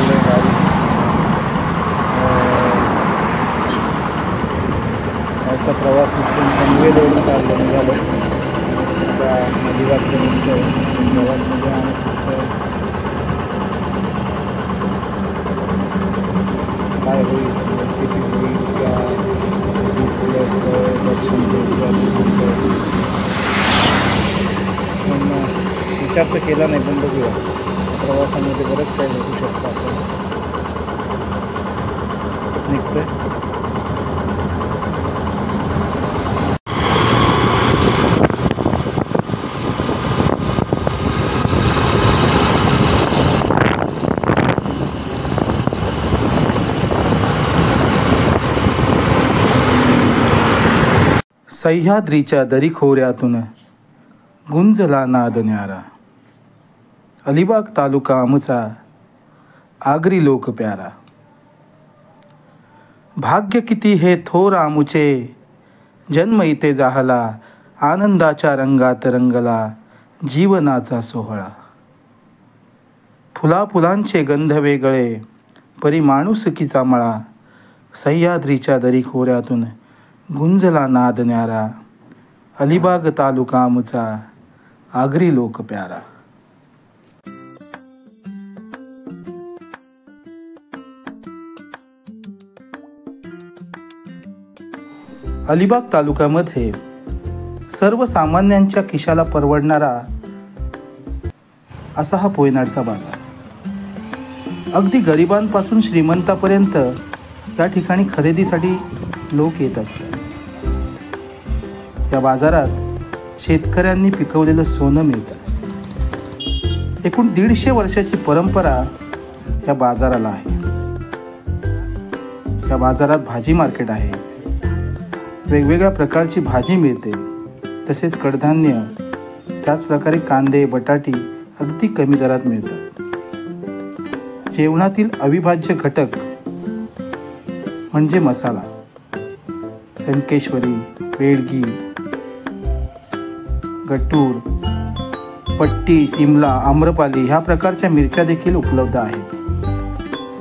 चाललं गाडी याचा प्रवास इथून पनवेलवरून चाललं निघालो आता अलिबागपर्यंत प्रवासमध्ये आणि पुढचं काय होईल रेसिपी होईल का पुढे असतं दर्शन होईल का ते सांगतं पण विचार तर केला नाही पण बघूया प्रवासामध्ये बरंच काही भेटू शकतं आपण निघतोय सह्याद्रीच्या दरीखोऱ्यातून गुंजला नाद न्यारा अलिबाग तालुका आमचा आगरी लोक प्यारा भाग्य किती हे थोर आमुचे जन्म इथे जाहला आनंदाच्या रंगात रंगला जीवनाचा सोहळा फुला फुलांचे गंध वेगळे परी माणुसकीचा मळा सह्याद्रीच्या दरीखोऱ्यातून गुंजला नाद न्यारा अलिबाग तालुका आमचा आगरी लोक प्यारा. अलिबाग तालुक्यामध्ये सर्वसामान्यांच्या खिशाला परवडणारा असा हा पोयनाडचा बाजार. अगदी गरिबांपासून श्रीमंतापर्यंत या ठिकाणी खरेदीसाठी लोक येत असतात. या बाजारात शेतकऱ्यांनी पिकवलेलं सोनं मिळतं. एकूण 150 वर्षाची परंपरा या बाजाराला आहे. या बाजारात भाजी मार्केट आहे. वेगवेगळ्या प्रकारची भाजी मिळते. तसेच कडधान्य त्याचप्रकारे कांदे बटाटी अगदी कमी दरात मिळतात. जेवणातील अविभाज्य घटक म्हणजे मसाला, संकेश्वरी, बेडगी, गट्टूर, पट्टी, सिमला, आम्रपाली ह्या प्रकारच्या मिरच्या देखील उपलब्ध आहेत.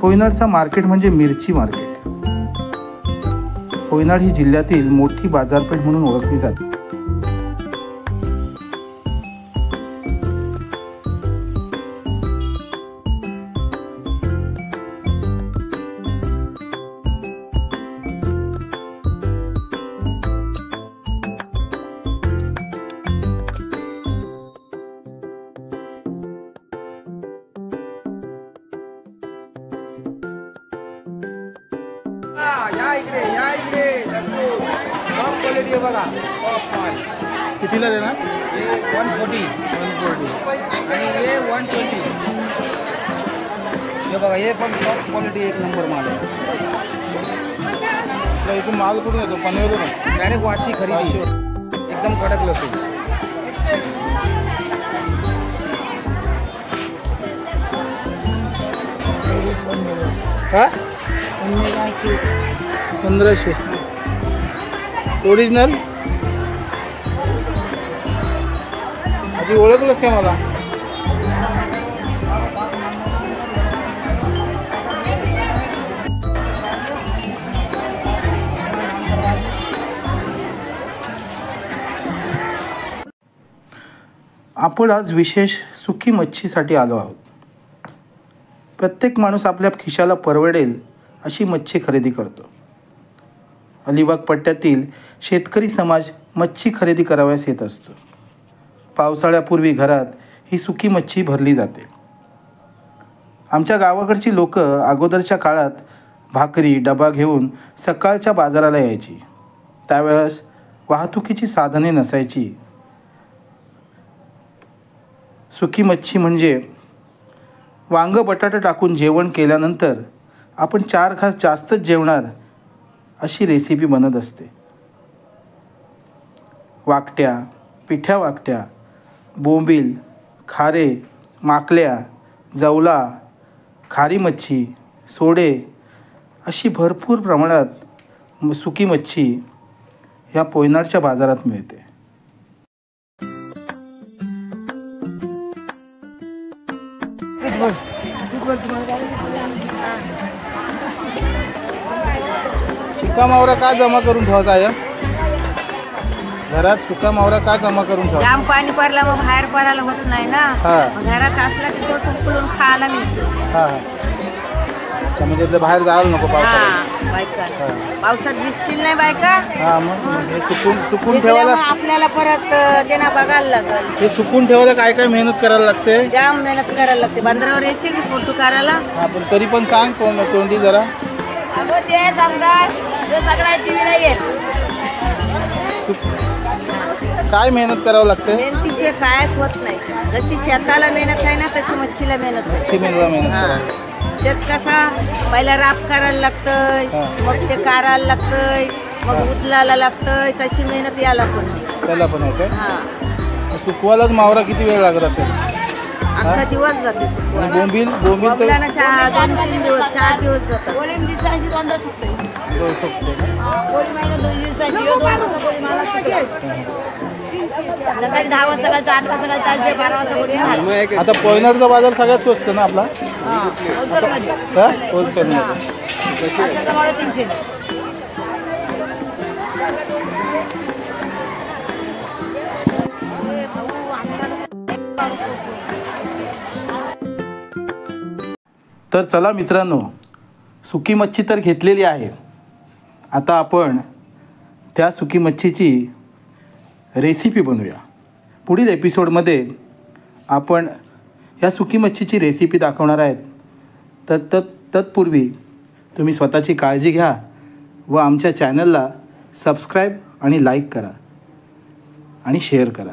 पोयनाडचा मार्केट म्हणजे मिरची मार्केट. पोयनाड ही जिल्ह्यातील मोठी बाजारपेठ म्हणून ओळखली जाते. या इकडे टॉप क्वालिटी आहे बघा. टॉप माल कितीला देणार? हे 140 आणि हे 120. हे बघा हे पण टॉप क्वालिटी एक नंबर माल आहे. इथून माल कुठून येतो? पनवेलवरून डायरेक्ट वाशी खरेदी एकदम कडक लसूण. हा 1500 ओरिजिनल. आधी ओळखलंस काय मला? आपण आज विशेष सुकी मच्छीसाठी आलो आहोत. प्रत्येक माणूस आपल्या खिशाला परवडेल अशी मच्छी खरेदी करतो. अलिबाग पट्ट्यातील शेतकरी समाज मच्छी खरेदी करावयास येत असतो. पावसाळ्यापूर्वी घरात ही सुकी मच्छी भरली जाते. आमच्या गावाकडची लोक अगोदरच्या काळात भाकरी डबा घेऊन सकाळच्या बाजाराला यायची. त्यावेळेस वाहतुकीची साधने नसायची. सुकी मच्छी म्हणजे वांग बटाटा टाकून जेवण केल्यानंतर आपण 4 घास जास्तच जेवणार अशी रेसिपी बनत असते. वाकट्या, पिठ्या वाकट्या, बोंबील, खारे, माकल्या, जवला, खारी मच्छी, सोडे अशी भरपूर प्रमाणात सुकी मच्छी ह्या पोयनाडच्या बाजारात मिळते. सुका मावरा का जमा करून ठेवायचा आहे? घरात सुका मावरा का जमा करून ठेवायचा? जाम पाणी पडला मग बाहेर पडायला होत नाही ना. हा. मग घरात असला की तो उकळून खायला मिळतो. हां हां. अच्छा, म्हणजे ते बाहेर जायला नको पावसाळ्यात. हा बायका पावसात भिजतील नाही बायका. हां, मग हे सुकून भिजल्यामुळे ठेवायला, आपल्याला परत त्यांना बघायला लागल. हे सुकून ठेवायला काय काय मेहनत करायला लागते? जाम मेहनत करायला लागते. बंदरावर येशील की फोटो काढायला. हां, पण तरी पण सांग तोंडी जरा. अगं ते समजा जो सगळा टीव्ही नाही येत. काय मेहनत करावं लागते? मेहनतीशिवाय कायच होत नाही. जशी शेताला मेहनत आहे ना तशी मच्छीला मेहनत आहे. चिमेला मेहनत हा. करावं. शेत कसा पहिला राप करायला लागतंय, हा. मग ते काढायला लागतंय, मग उचलायला लागतंय. तशी मेहनत याला पण आहे. त्याला पण आहे काय? हा. सुकवायलाच मावरा किती वेळ लागत असेल? अख्खा दिवस जाते सुकवायला. बोंबील तर आपल्याला 2-3 दिवस 4 दिवस जातात. सुकते का? सकाळी 10 वाजता सकाळी 8 वाजता सकाळी 12 वाजता गोळी घाल. आता पॉयनरचा बाजार सगळ्यात स्वस्त ना आपला? होलसेलमध्ये. 300. तर चला मित्रांनो, सुकी मच्छी तर घेतलेली आहे. आता आपण त्या सुकी मच्छीची रेसिपी बनवूया. पुढील एपिसोडमध्ये आपण या सुकी मच्छीची रेसिपी दाखवणार आहेत. तर तत्पूर्वी तुम्ही स्वतःची काळजी घ्या व आमच्या चॅनलला सबस्क्राईब आणि लाईक करा आणि शेअर करा.